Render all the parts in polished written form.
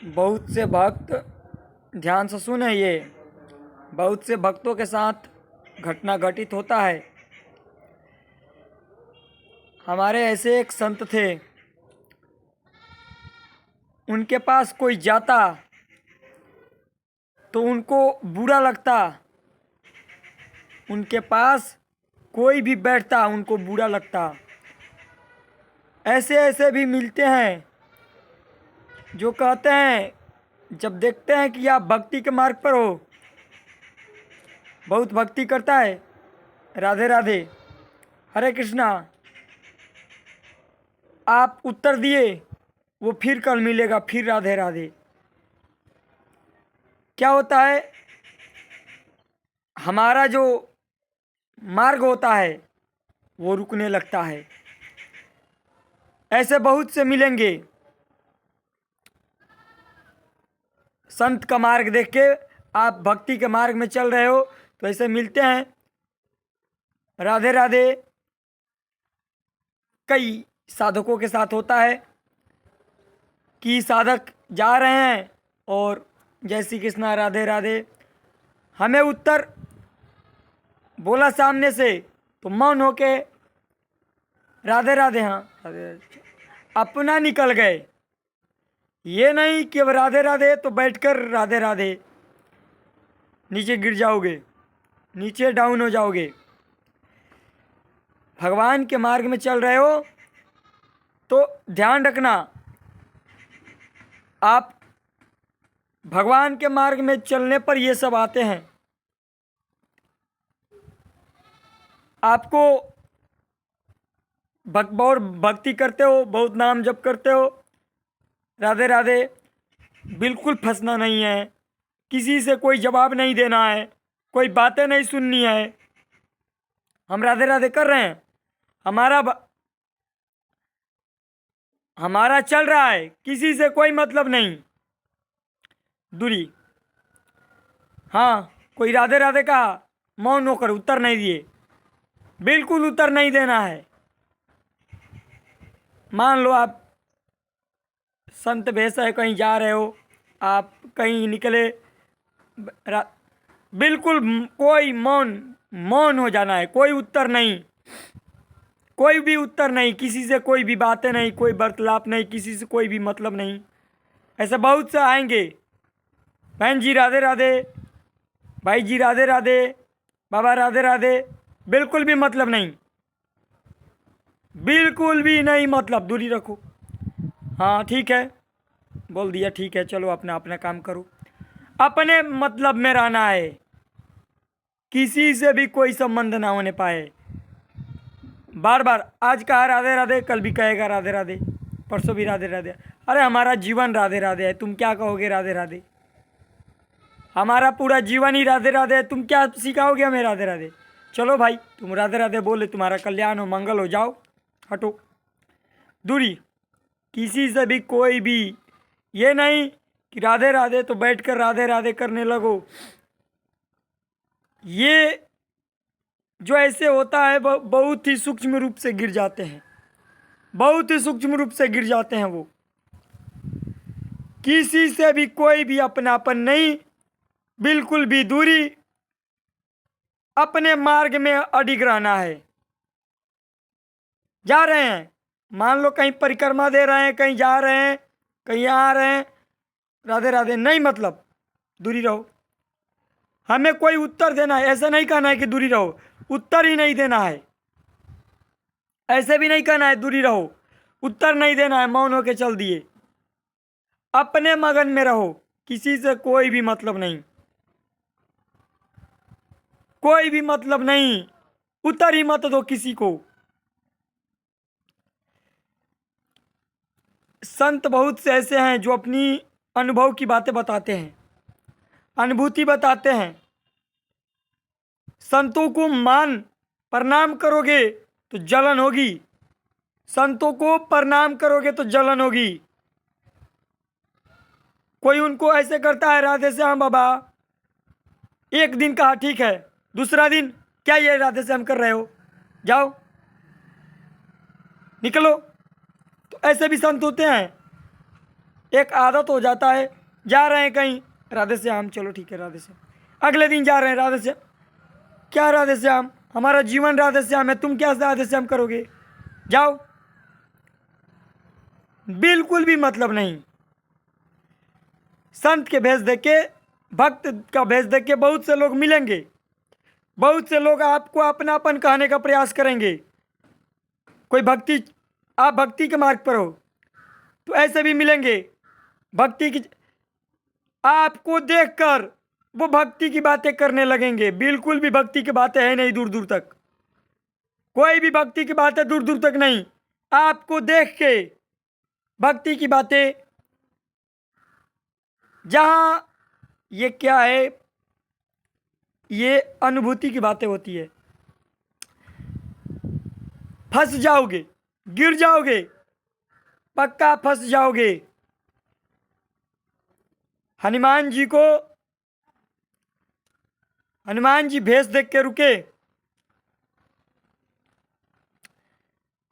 बहुत से भक्त ध्यान से सुने, ये बहुत से भक्तों के साथ घटना घटित होता है। हमारे ऐसे एक संत थे, उनके पास कोई जाता तो उनको बुरा लगता, उनके पास कोई भी बैठता उनको बुरा लगता। ऐसे ऐसे भी मिलते हैं जो कहते हैं, जब देखते हैं कि आप भक्ति के मार्ग पर हो, बहुत भक्ति करता है, राधे राधे, हरे कृष्णा, आप उत्तर दिए, वो फिर कल मिलेगा, फिर राधे राधे। क्या होता है, हमारा जो मार्ग होता है वो रुकने लगता है। ऐसे बहुत से मिलेंगे। संत का मार्ग देख के आप भक्ति के मार्ग में चल रहे हो तो ऐसे मिलते हैं, राधे राधे। कई साधकों के साथ होता है कि साधक जा रहे हैं और जय श्री कृष्णा राधे राधे, हमें उत्तर बोला सामने से तो मौन होके राधे राधे, हाँ राधे राधे, अपना निकल गए। ये नहीं कि अब राधे राधे तो बैठकर राधे राधे, नीचे गिर जाओगे, नीचे डाउन हो जाओगे। भगवान के मार्ग में चल रहे हो तो ध्यान रखना, आप भगवान के मार्ग में चलने पर ये सब आते हैं। आपको बहुत भक्ति करते हो, बहुत नाम जप करते हो, राधे राधे, बिल्कुल फंसना नहीं है, किसी से कोई जवाब नहीं देना है, कोई बातें नहीं सुननी है। हम राधे राधे कर रहे हैं, हमारा चल रहा है, किसी से कोई मतलब नहीं, दूरी। हाँ, कोई राधे राधे कहा, मौन होकर उत्तर नहीं दिए, बिल्कुल उत्तर नहीं देना है। मान लो आप संत भेष है, कहीं जा रहे हो, आप कहीं निकले, बिल्कुल कोई मौन हो जाना है, कोई उत्तर नहीं, कोई भी उत्तर नहीं, किसी से कोई भी बातें नहीं, कोई वार्तालाप नहीं, किसी से कोई भी मतलब नहीं। ऐसे बहुत से आएंगे, बहन जी राधे राधे, भाई जी राधे राधे, बाबा राधे राधे, बिल्कुल भी मतलब नहीं, बिल्कुल भी नहीं मतलब, दूरी रखो। हाँ ठीक है, बोल दिया, ठीक है, चलो अपना अपना काम करो, अपने मतलब में रहना है, किसी से भी कोई संबंध ना होने पाए। बार बार आज कहा राधे राधे, कल भी कहेगा राधे राधे, परसों भी राधे राधे। अरे हमारा जीवन राधे राधे है, तुम क्या कहोगे राधे राधे? हमारा पूरा जीवन ही राधे राधे है, तुम क्या सिखाओगे हमें राधे राधे? चलो भाई, तुम राधे राधे बोले, तुम्हारा कल्याण हो, मंगल हो, जाओ, हटो, दूरी। किसी से भी कोई भी ये नहीं कि राधे राधे तो बैठकर राधे राधे करने लगो। ये जो ऐसे होता है बहुत ही सूक्ष्म रूप से गिर जाते हैं, बहुत ही सूक्ष्म रूप से गिर जाते हैं वो। किसी से भी कोई भी अपनापन नहीं, बिल्कुल भी दूरी, अपने मार्ग में अडिग रहना है। जा रहे हैं, मान लो कहीं परिक्रमा दे रहे हैं, कहीं जा रहे हैं, कहीं आ रहे हैं, राधे राधे नहीं मतलब, दूरी रहो। हमें कोई उत्तर देना है, ऐसा नहीं कहना है कि दूरी रहो, उत्तर ही नहीं देना है। ऐसे भी नहीं कहना है दूरी रहो, उत्तर नहीं देना है, मौन होके चल दिए। अपने मगन में रहो, किसी से कोई भी मतलब नहीं, कोई भी मतलब नहीं, उत्तर ही मत दो किसी को। संत बहुत से ऐसे हैं जो अपनी अनुभव की बातें बताते हैं, अनुभूति बताते हैं। संतों को मान प्रणाम करोगे तो जलन होगी, संतों को प्रणाम करोगे तो जलन होगी। कोई उनको ऐसे करता है, राधे श्याम बाबा, एक दिन कहा ठीक है, दूसरा दिन क्या ये राधे श्याम कर रहे हो, जाओ निकलो। तो ऐसे भी संत होते हैं। एक आदत हो जाता है। जा रहे हैं कहीं, राधे श्याम, चलो ठीक है राधे श्याम। अगले दिन जा रहे हैं, राधे श्याम। क्या राधे श्याम? हमारा जीवन राधे श्याम है, तुम क्या राधे श्याम करोगे? जाओ। बिल्कुल भी मतलब नहीं। संत के भेष देख के, भक्त का भेष देख के बहुत से लोग मिलेंगे, बहुत से लोग आपको अपनापन कहने का प्रयास करेंगे। कोई भक्ति, आप भक्ति के मार्ग पर हो तो ऐसे भी मिलेंगे। भक्ति की, आपको देखकर वो भक्ति की बातें करने लगेंगे। बिल्कुल भी भक्ति की बातें है नहीं दूर दूर तक, कोई भी भक्ति की बातें दूर दूर तक नहीं। आपको देख के भक्ति की बातें, जहाँ ये क्या है, ये अनुभूति की बातें होती है। फंस जाओगे, गिर जाओगे, पक्का फंस जाओगे। हनुमान जी को, हनुमान जी भेष देख के रुके।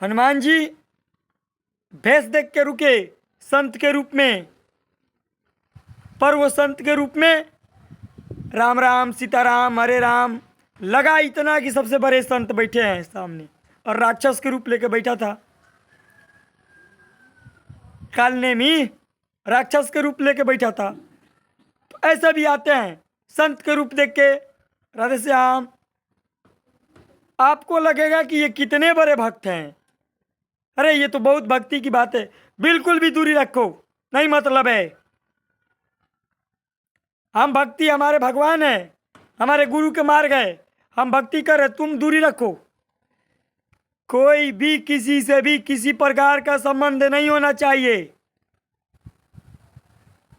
हनुमान जी भेष देख के रुके संत के रूप में, पर वो संत के रूप में राम राम सीताराम हरे राम लगा इतना कि सबसे बड़े संत बैठे हैं सामने, और राक्षस के रूप लेके बैठा था। कालनेमी राक्षस के रूप लेके बैठा था। तो ऐसे भी आते हैं संत के रूप देख के, राधे श्याम। आपको लगेगा कि ये कितने बड़े भक्त हैं, अरे ये तो बहुत भक्ति की बात है। बिल्कुल भी दूरी रखो, नहीं मतलब है। हम भक्ति, हमारे भगवान है, हमारे गुरु के मार्ग है, हम भक्ति कर रहे, तुम दूरी रखो। कोई भी किसी से भी किसी प्रकार का संबंध नहीं होना चाहिए,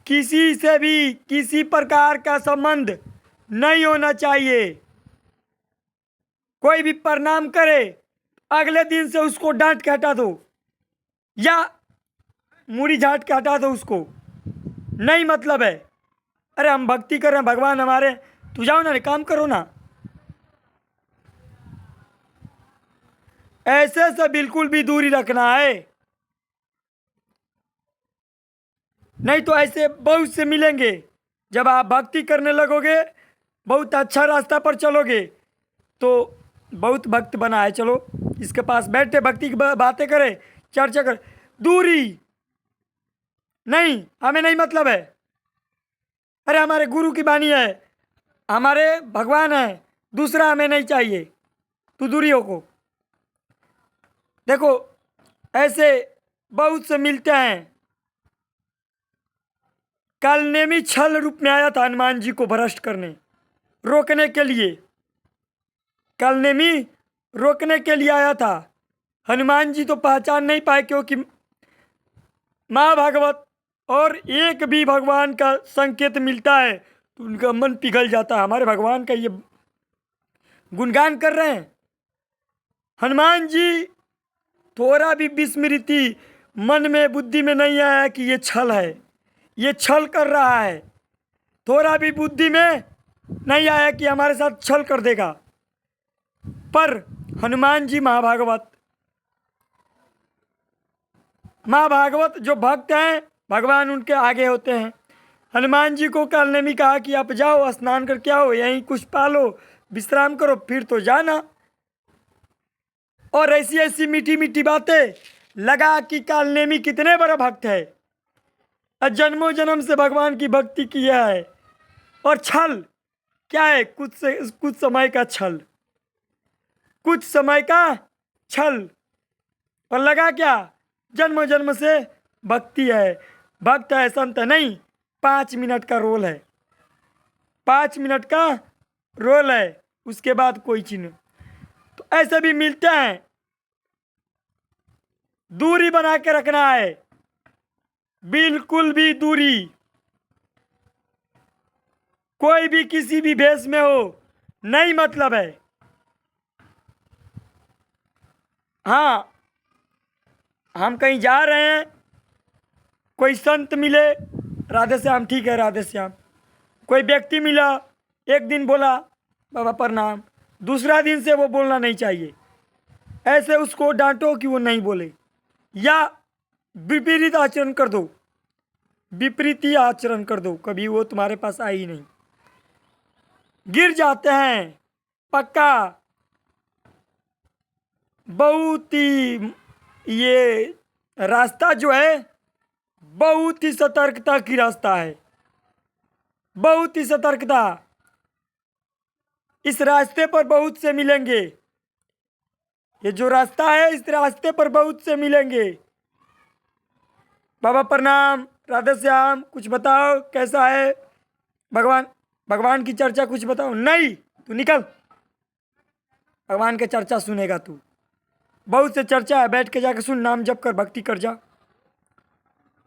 किसी से भी किसी प्रकार का संबंध नहीं होना चाहिए। कोई भी प्रणाम करे, अगले दिन से उसको डांट के हटा दो या मुड़ी झाट के हटा दो उसको, नहीं मतलब है। अरे हम भक्ति कर रहे हैं, भगवान हमारे, तू जाओ ना, काम करो ना। ऐसे से बिल्कुल भी दूरी रखना है, नहीं तो ऐसे बहुत से मिलेंगे। जब आप भक्ति करने लगोगे, बहुत अच्छा रास्ता पर चलोगे, तो बहुत भक्त बना है, चलो इसके पास बैठे भक्ति की बातें करें, चर्चा कर। दूरी नहीं, हमें नहीं मतलब है। अरे हमारे गुरु की वाणी है, हमारे भगवान है, दूसरा हमें नहीं चाहिए, तू दूरी हो को। देखो ऐसे बहुत से मिलते हैं। कालनेमी छल रूप में आया था हनुमान जी को भ्रष्ट करने, रोकने के लिए। कालनेमी रोकने के लिए आया था। हनुमान जी तो पहचान नहीं पाए, क्योंकि माँ भागवत और एक भी भगवान का संकेत मिलता है तो उनका मन पिघल जाता है। हमारे भगवान का ये गुणगान कर रहे हैं। हनुमान जी थोड़ा भी विस्मृति मन में, बुद्धि में नहीं आया कि ये छल है, ये छल कर रहा है। थोड़ा भी बुद्धि में नहीं आया कि हमारे साथ छल कर देगा। पर हनुमान जी महाभागवत जो भक्त हैं, भगवान उनके आगे होते हैं। हनुमान जी को कालनेमी कहा कि आप जाओ, स्नान करके आओ, यहीं कुछ पालो, विश्राम करो, फिर तो जाना। और ऐसी ऐसी मीठी मीठी बातें लगा कि कालनेमी कितने बड़ा भक्त है, जन्मों जन्म से भगवान की भक्ति किया है। और छल क्या है? कुछ समय का छल, कुछ समय का छल। और लगा क्या? जन्म जन्म से भक्ति है, भक्त है, संत है। नहीं, 5 मिनट का रोल है, 5 मिनट का रोल है, उसके बाद कोई चिन्ह। तो ऐसे भी मिलते हैं, दूरी बना के रखना है, बिल्कुल भी दूरी। कोई भी किसी भी भेष में हो, नहीं मतलब है। हाँ, हम कहीं जा रहे हैं, कोई संत मिले, राधे श्याम, ठीक है राधे श्याम। कोई व्यक्ति मिला, एक दिन बोला बाबा प्रणाम, दूसरा दिन से वो बोलना नहीं चाहिए। ऐसे उसको डांटो कि वो नहीं बोले, या विपरीत आचरण कर दो। विपरीत ही आचरण कर दो, कभी वो तुम्हारे पास आए ही नहीं, गिर जाते हैं पक्का। बहुत ही ये रास्ता जो है बहुत ही सतर्कता की रास्ता है, बहुत ही सतर्कता। इस रास्ते पर बहुत से मिलेंगे, ये जो रास्ता है इस रास्ते पर बहुत से मिलेंगे। बाबा प्रणाम, राधे श्याम, कुछ बताओ कैसा है? भगवान भगवान की चर्चा कुछ बताओ। नहीं, तू निकल, भगवान की चर्चा सुनेगा तू? बहुत से चर्चा है, बैठ के जाकर सुन, नाम जप कर, भक्ति कर जा।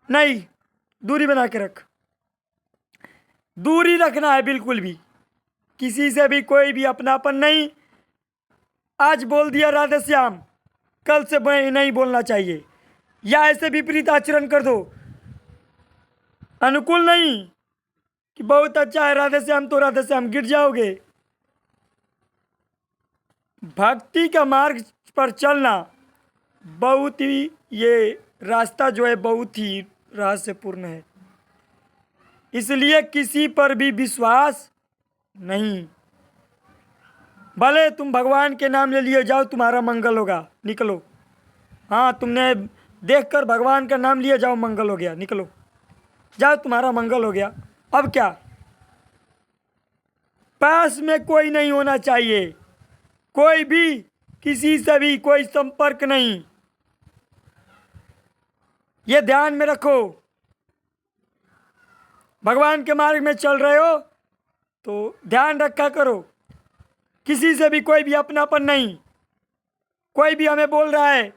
नहीं, दूरी बना के रख, दूरी रखना है बिल्कुल भी, किसी से भी कोई भी अपनापन नहीं। आज बोल दिया राधे श्याम, कल से नहीं बोलना चाहिए, या ऐसे विपरीत आचरण कर दो, अनुकूल नहीं कि बहुत अच्छा है राधे श्याम तो राधे श्याम, गिर जाओगे। भक्ति का मार्ग पर चलना बहुत ही, ये रास्ता जो है बहुत ही रहस्यपूर्ण है, इसलिए किसी पर भी विश्वास नहीं। भले तुम भगवान के नाम ले लिए जाओ, तुम्हारा मंगल होगा, निकलो। हाँ, तुमने देखकर भगवान का नाम लिए जाओ, मंगल हो गया, निकलो जाओ, तुम्हारा मंगल हो गया। अब क्या? पास में कोई नहीं होना चाहिए, कोई भी, किसी से भी कोई संपर्क नहीं, ये ध्यान में रखो। भगवान के मार्ग में चल रहे हो तो ध्यान रखा करो, किसी से भी कोई भी अपनापन नहीं। कोई भी हमें बोल रहा है,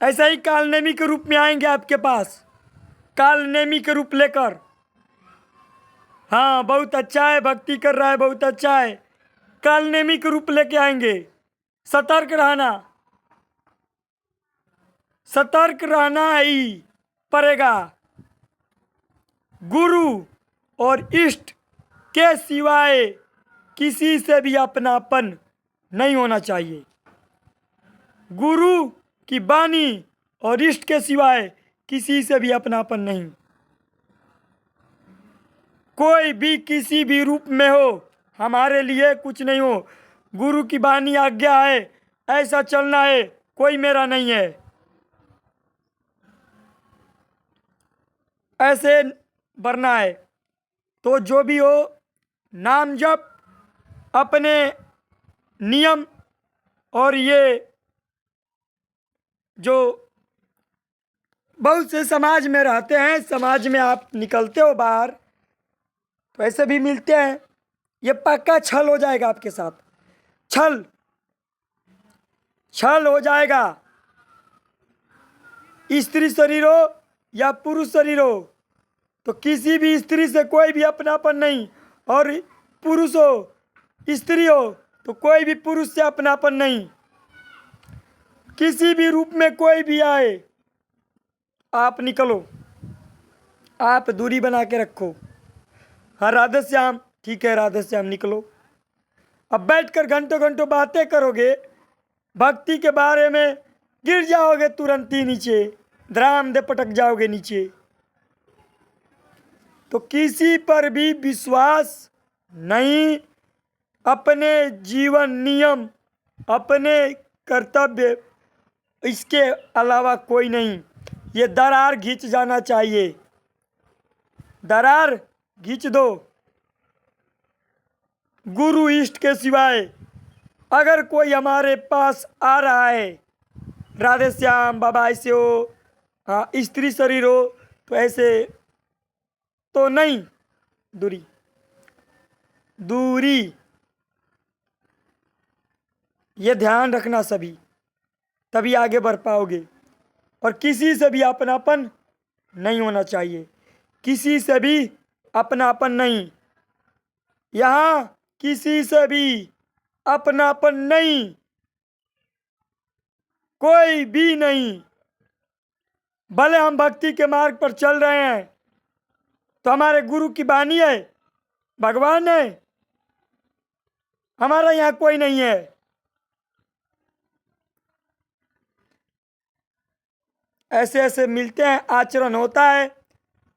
ऐसा ही कालनेमी के रूप में आएंगे आपके पास, कालनेमी के रूप लेकर। हाँ, बहुत अच्छा है, भक्ति कर रहा है, बहुत अच्छा है, कालनेमी के रूप लेके आएंगे। सतर्क रहना, सतर्क रहना ही पड़ेगा। गुरु और इष्ट के सिवाय किसी से भी अपनापन नहीं होना चाहिए। गुरु की वाणी और इष्ट के सिवाय किसी से भी अपनापन नहीं। कोई भी किसी भी रूप में हो, हमारे लिए कुछ नहीं हो, गुरु की वाणी आज्ञा है, ऐसा चलना है, कोई मेरा नहीं है, ऐसे बढ़ना है। तो जो भी हो, नाम जप, अपने नियम, और ये जो बहुत से समाज में रहते हैं, समाज में आप निकलते हो बाहर तो ऐसे भी मिलते हैं, ये पक्का छल हो जाएगा आपके साथ, छल छल हो जाएगा। स्त्री शरीर हो या पुरुष शरीर हो, तो किसी भी स्त्री से कोई भी अपनापन नहीं, और पुरुष हो स्त्री हो तो कोई भी पुरुष से अपनापन नहीं। किसी भी रूप में कोई भी आए, आप निकलो, आप दूरी बना के रखो। हाँ राधे श्याम, ठीक है राधे श्याम, निकलो। अब बैठकर घंटों घंटों बातें करोगे भक्ति के बारे में, गिर जाओगे तुरंत ही नीचे, धड़ाम दे पटक जाओगे नीचे। तो किसी पर भी विश्वास नहीं, अपने जीवन नियम, अपने कर्तव्य, इसके अलावा कोई नहीं। ये दरार खींच जाना चाहिए, दरार खींच दो। गुरु इष्ट के सिवाय अगर कोई हमारे पास आ रहा है, राधे श्याम बाबा ऐसे हो, हाँ स्त्री शरीर हो, तो ऐसे तो नहीं, दूरी, दूरी, ये ध्यान रखना सभी, तभी आगे बढ़ पाओगे। और किसी से भी अपनापन नहीं होना चाहिए, किसी से भी अपनापन नहीं, यहाँ किसी से भी अपनापन नहीं, कोई भी नहीं। भले हम भक्ति के मार्ग पर चल रहे हैं तो हमारे गुरु की वाणी है, भगवान है, हमारा यहाँ कोई नहीं है। ऐसे ऐसे मिलते हैं, आचरण होता है।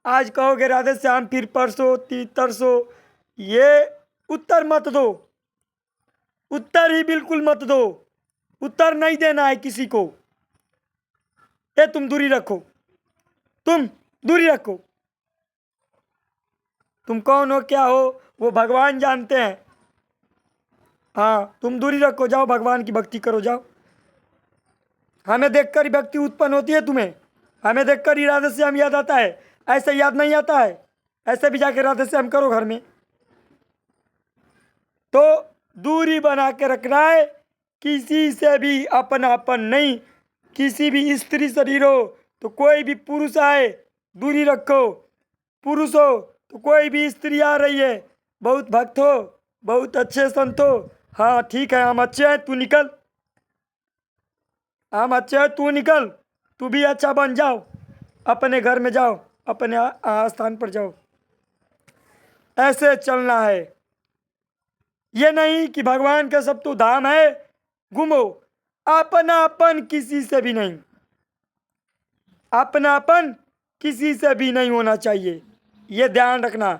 आज कहोगे राधे श्याम, फिर परसों तरसों, ये उत्तर मत दो, उत्तर ही बिल्कुल मत दो। उत्तर नहीं देना है किसी को। ये तुम दूरी रखो, तुम दूरी रखो। तुम कौन हो, क्या हो, वो भगवान जानते हैं। हाँ, तुम दूरी रखो, जाओ भगवान की भक्ति करो, जाओ। हमें देखकर ही भक्ति उत्पन्न होती है तुम्हें, हमें देखकर ही राधे श्याम याद आता है, ऐसे याद नहीं आता है। ऐसे भी जाके राधे श्याम करो घर में। तो दूरी बना के रखना है, किसी से भी अपनापन नहीं। किसी भी स्त्री शरीर हो तो कोई भी पुरुष आए, दूरी रखो। पुरुष हो तो कोई भी स्त्री आ रही है, बहुत भक्त हो, बहुत अच्छे संत हो, हाँ ठीक है, हम अच्छे हैं, तू निकल। हम अच्छे हैं, तू निकल। तू भी अच्छा बन जाओ, अपने घर में जाओ, अपने स्थान पर जाओ। ऐसे चलना है। ये नहीं कि भगवान का सब तो धाम है, घूमो। अपनापन किसी से भी नहीं, अपनापन किसी से भी नहीं होना चाहिए, ये ध्यान रखना।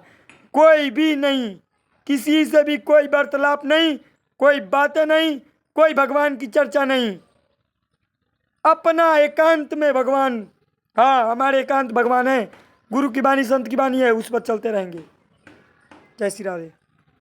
कोई भी नहीं, किसी से भी कोई वार्तालाप नहीं, कोई बातें नहीं, कोई भगवान की चर्चा नहीं। अपना एकांत में भगवान, हाँ हमारे एकांत भगवान है, गुरु की वाणी संत की वाणी है, उस पर चलते रहेंगे। जय श्री राधे।